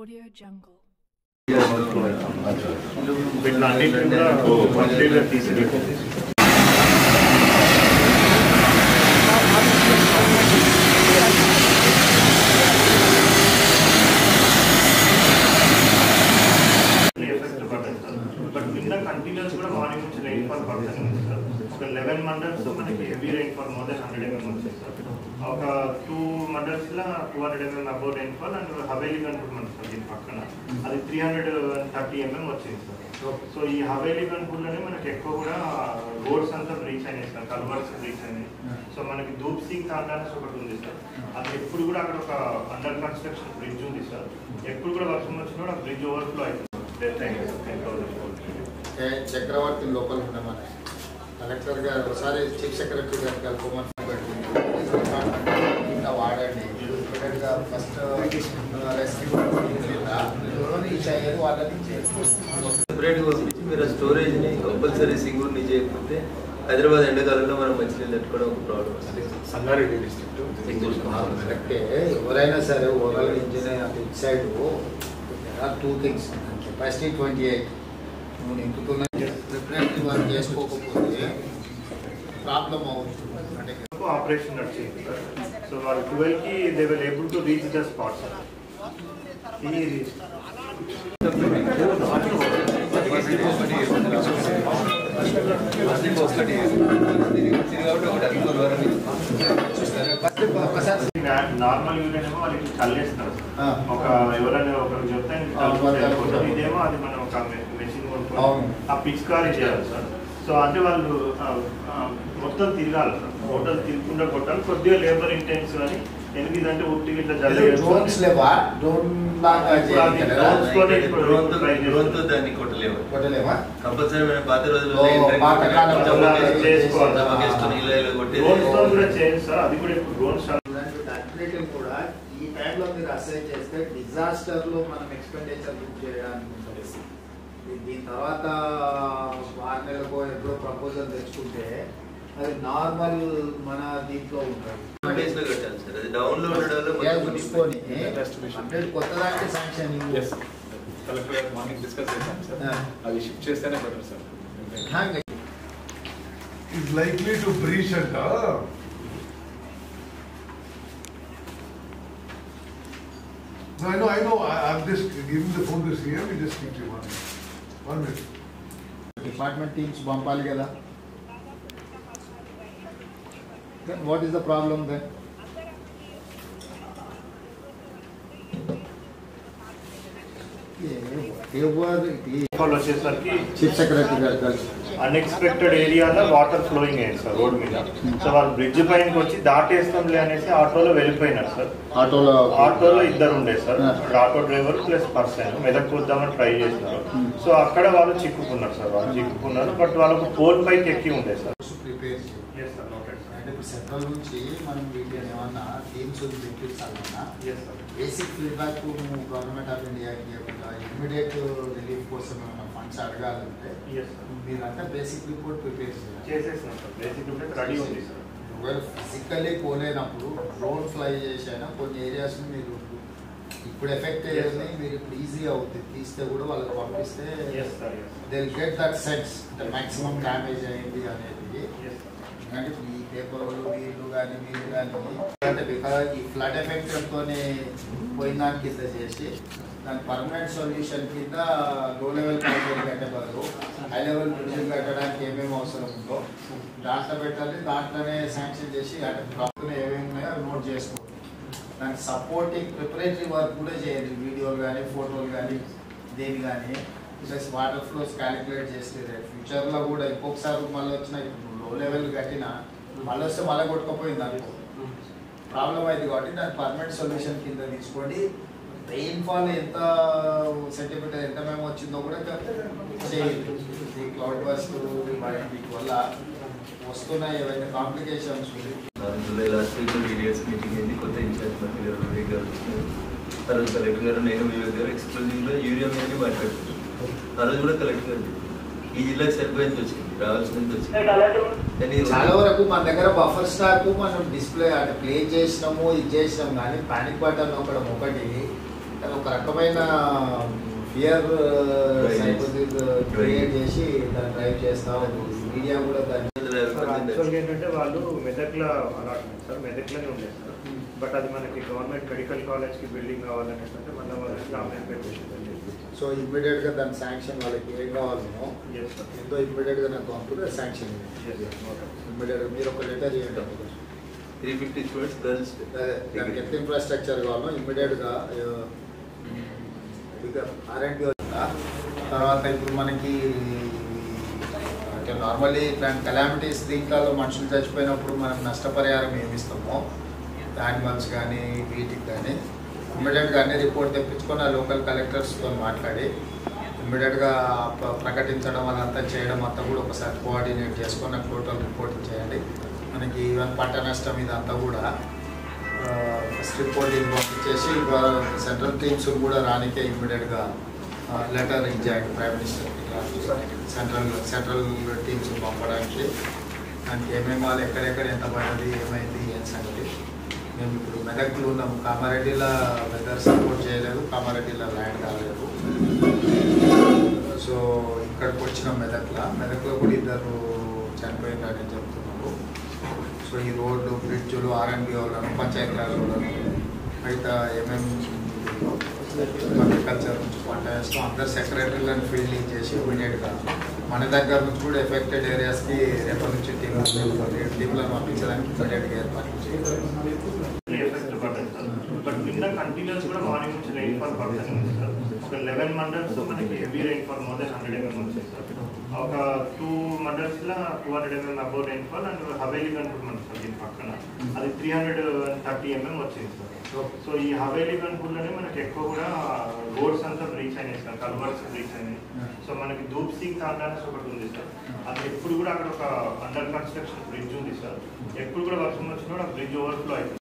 Audio Jungle. Continuous morning rainfall pattern 11 mandals మనకి heavy rainfall more than 100 mm వచ్చింది sir. ఒక 2 mandals law 200 mm above rainfall and Haveli అనుకుంటున్నాను sir దీని పక్కన అది 330 mm వచ్చింది సార్. సో ఈ హవేలీ గన్పూర్లోనే మనకి ఎక్కువ కూడా రోడ్స్ అంతా బ్రీచ్ అయినాయి సార్, కల్వర్స్ బ్రీచ్ అయినాయి. సో మనకి ధూప్ సింగ్ తాండాస్ ఒకటి ఉంది సార్, అది ఎప్పుడు కూడా అక్కడ ఒక అండర్ కన్స్ట్రక్షన్ బ్రిడ్జ్ ఉంది సార్. ఎప్పుడు కూడా వర్షం వచ్చినా కూడా బ్రిడ్జ్ ఓవర్ఫ్లో అవుతుంది. డెత్ అయింది సార్ 10,000. చక్రవర్తి లోపల ఉన్నామని కలెక్టర్ గారు ఒకసారి చీఫ్ సెక్రటరీ గారు కలుపుకోమని ఇంకా వాడండి ఇమీడియట్గా ఫస్ట్ రెస్క్యూ రీచ్ అయ్యేది వాళ్ళని సెపరేట్గా పంపించి మీరు ఆ స్టోరేజ్ని కంపల్సరీ సింగూర్ని చేయకపోతే హైదరాబాద్ ఎండాకాలంలో మనం మంచినీళ్ళు పెట్టుకోవడం ఒక ప్రాబ్లం. సంగారెడ్డి డిస్ట్రిక్ట్ కరెక్టే. ఎవరైనా సరే ఓవరాల్ ఇంజనీర్ అంటే it side two things. Capacity 28 నువ్వు నింపుతున్నా ప్రిపరేటరీ వర్క్ చేసుకోకపోతే ప్రాబ్లం అవుతుంది. అంటే ఆపరేషన్ నడిచింది సార్. సో వాళ్ళు 12కి they will able to reach the spot sir. Normal unit ఏమో వాళ్ళకి చల్లేస్తారు ఒక ఎవరైనా ఒకరికి చెప్తే ఇదేమో అది మనం ఒక మెషిన్ కొనుక్కోవాలి, ఆ పిచ్కారీ చేయాలి సార్. సో అంటే వాళ్ళు మొత్తం తిరగాలి సార్, హోటల్ తిరుగుకుండా కొట్టాలి. కొద్దిగా లేబర్ ఇంటెన్సివ్ అని ఎందుకు అంటే ఉట్టి ఇట్లా దాన్ని కొట్టలేము. కంపల్సరీ పాత రోజుల్లో అది కూడా ఇప్పుడు డ్రోన్స్ కూడా ఈ టైంలో మీరు అసైన్ చేస్తే డిజాస్టర్ లో మనం ఎక్స్పెండిచర్ బుక్ చేయడానికి ఉంటుంది. దీని తర్వాత 6 నెలలకు ఎప్పుడో ప్రపోజల్ తెచ్చుకుంటే అది నార్మల్ మన దీంట్లో ఉంటుంది. చూసుకొని కొత్త దానికి శాంక్షన్ కలెక్టర్ మార్నింగ్ డిస్కస్ చేశాం సార్, అది షిఫ్ట్ చేస్తేనే better sir. is likely to breach and no, I know. I'm just giving the phone to CM. We just speak to you 1 minute. Department teams పంపాలి కదా. Then what is the problem then? వచ్చేసరికి chief secretary గారు కలిసి unexpected ఏరియాలో water flowing అయ్యింది sir road మీద. So వాళ్ళు bridge పైనకి వచ్చి దాటేస్తాంలే అనేసి ఆటోలో వెళ్ళిపోయినారు సార్. ఆటోలో ఇద్దరు ఉండే sir, auto driver plus person Medak వద్దామని ట్రై చేసినారు. సో అక్కడ వాళ్ళు చిక్కుకున్నారు సార్, వాళ్ళు చిక్కుకున్నారు. బట్ వాళ్ళకు పోల్ పైకి ఎక్కి ఉండే సార్. సెంట్రల్ నుంచి మనం వీటిని ఏమన్నా టీమ్స్ తెప్పించాలన్నా బేసిక్ ఫీడ్బ్యాక్ గవర్నమెంట్ ఆఫ్ ఇండియాకి ఇవ్వకుండా ఇమ్మీడియట్ రిలీఫ్ కోసం ఏమైనా ఫండ్స్ అడగాలంటే మీరంతా బేసిక్ రిపోర్ట్ ప్రిపేర్ చేసేసినాం సార్. బేసిక్ రిపోర్ట్ రెడీ ఉంది సార్. ఒకవేళ ఫిజికల్లీ పోలేనప్పుడు డ్రోన్ ఫ్లై చేసైనా కొన్ని ఏరియాస్ని మీరు ఇప్పుడు ఎఫెక్ట్ అయ్యేది మీరు ఇప్పుడు ఈజీగా అవుతుంది. తీస్తే కూడా వాళ్ళకి పంపిస్తే they will get that sense అంటే మ్యాక్సిమం డ్యామేజ్ అయింది అనేది. అంటే ఈ పేపర్ వీళ్ళు కానీ మీరు కానీ అంటే బికాజ్ ఈ ఫ్లడ్ ఎఫెక్ట్తోనే పోయిన దాని కింద చేసి దాని పర్మనెంట్ సొల్యూషన్ కింద లో లెవెల్ బ్రిడ్జ్ కట్టే బదులు హై లెవెల్ బ్రిడ్జ్ కట్టడానికి ఏమేమి అవసరం ఉందో దాంట్లో పెట్టాలి. దాంట్లోనే శాంక్షన్ చేసి అంటే ప్రాబ్లం ఏమేమి ఉన్నాయో అవి నోట్ చేసుకోండి. దానికి సపోర్టింగ్ ప్రిపరేటరీ వర్క్ కూడా చేయండి. వీడియోలు కానీ ఫోటోలు కానీ దేని కానీ ప్లస్ వాటర్ ఫ్లోస్ క్యాలిక్యులేట్ చేస్తే ఫ్యూచర్లో కూడా ఇంకొకసారి మళ్ళీ వచ్చిన లో లెవెల్ కట్టినా మళ్ళీ వస్తే మళ్ళీ కొట్టుకపోయింది అనుకో ప్రాబ్లం అయింది. కాబట్టి దాని పర్మనెంట్ సొల్యూషన్ కింద తీసుకోండి. రెయిన్ఫాల్ ఎంత సెంటీమీటర్ ఎంత మేము వచ్చిందో కూడా చేయండి. ఈ క్లౌడ్ బస్ట్ వీటి వల్ల వస్తున్న ఏవైనా కాంప్లికేషన్స్ కలెక్టర్ గారు నేను గారు ఎక్స్ప్లోజింగ్లో యూరియా మీద మాట్లాడుతున్నాను. ఆ రోజు కూడా కలెక్టర్ గారు ఈ జిల్లాకి సరిపోయింది వచ్చింది, రావాల్సింది వచ్చింది. చాలా వరకు మన దగ్గర బఫర్ స్టాక్ మనం డిస్ప్లే అంటే ప్లే చేసినాము ఇది చేసినాం కానీ పానిక్ బటన్ ఒకటి ఒక రకమైన ఫియర్ సైకోసిస్ క్రియేట్ చేసి దాన్ని డ్రైవ్ చేస్తా ఉంది. మీడియా కూడా దాన్ని యాక్చువల్గా ఏంటంటే వాళ్ళు మెదక్లో అలాట్మెంట్ సార్, మెదక్లోనే ఉండేది సార్. బట్ అది మనకి గవర్నమెంట్ మెడికల్ కాలేజ్కి బిల్డింగ్ కావాలనేసి మళ్ళీ వాళ్ళకి ఆన్లైన్ పే చేసింది. సో ఇమ్మీడియట్గా దాని శాంక్షన్ వాళ్ళకి ఏం కావాలనో ఎంతో ఇమ్మీడియట్గా నాకు పంపుతుంది శాంక్షన్ ఇమ్మీడియట్గా మీరు ఒక లెటర్ చేయండి. 350 స్టూడెంట్స్ గర్ల్స్ దానికి ఎంత ఇన్ఫ్రాస్ట్రక్చర్ కావాలో ఇమ్మీడియట్గా R&D తర్వాత ఇప్పుడు మనకి అంటే నార్మల్లీ ఇట్లాంటి కలామిటీస్ దీంట్లో మనుషులు చచ్చిపోయినప్పుడు మనం నష్టపరిహారం ఏమిస్తామో యానిమల్స్ కానీ వీటికి కానీ ఇమ్మీడియట్గా అన్ని రిపోర్ట్ తెప్పించుకొని ఆ లోకల్ కలెక్టర్స్తో మాట్లాడి ఇమ్మీడియట్గా ప్రకటించడం అదంతా చేయడం అంతా కూడా ఒకసారి కోఆర్డినేట్ చేసుకొని నాకు టోటల్ రిపోర్టింగ్ చేయండి. మనకి ఈవెన్ పంట నష్టం ఇదంతా కూడా ఫస్ట్ రిపోర్టింగ్ పంపించేసి సెంట్రల్ టీమ్స్ కూడా రానికే ఇమ్మీడియట్గా లెటర్ ఇచ్చాడు ప్రైమ్ మినిస్టర్ సెంట్రల్ టీమ్స్ పంపడానికి. దానికి ఏమేమి వాళ్ళు ఎక్కడెక్కడ ఎంత పడింది ఏమైంది ఏం సంగతి. మేము ఇప్పుడు మెదక్లో ఉన్నాము. కామారెడ్డిలో వెదర్ సపోర్ట్ చేయలేదు, కామారెడ్డిలో ల్యాండ్ కాలేదు. సో ఇక్కడికి వచ్చిన మెదక్లో కూడా ఇద్దరు చనిపోయిందని చెప్తున్నారు. సో ఈ రోడ్లు బ్రిడ్జులు R&D వాళ్ళను పంచాయతీరాజ్ వాళ్ళను అయితే ఏమేమి అగ్రికల్చర్ నుంచి పంట వేస్తాం అందరు సెక్రటరీలను ఫీల్డింగ్ చేసి ఇమీడియట్గా మన దగ్గర నుంచి కూడా ఎఫెక్టెడ్ ఏరియాస్కి రేపటి నుంచి టీంలను పంపించడానికి ఇమీడియట్గా ఏర్పాట్లు చేయాలి. బట్ నిన్న కంటిన్యూస్ కూడా మార్నింగ్ నుంచి రైన్ఫాల్ పడుతుంది సార్. ఒక 11 మండల్స్ మనకి heavy rainfall more than 100 mm వచ్చింది సార్. ఒక 2 మండల్స్లో 200 mm అబౌవ్ రైన్ఫాల్ అండ్ హవేలీ కనుకుంటున్నాం సార్ దీని పక్కన అది 330 mm వచ్చింది సార్. సో ఈ హవేలీ కనుకుంటూనే మనకి ఎక్కువ కూడా రోడ్స్ అంతా బ్రీచ్ అయినాయి సార్, కల్వర్స్ బ్రీచ్ అయినాయి. సో మనకి ధూప్ సింగ్ తాండాన్స్ ఒకటి ఉంది సార్, అది ఎప్పుడు కూడా అక్కడ ఒక అండర్ కన్స్ట్రక్షన్ బ్రిడ్జ్ ఉంది సార్. ఎప్పుడు కూడా వర్షం వచ్చినా ఆ బ్రిడ్జ్ ఓవర్ఫ్లో అవుతుంది.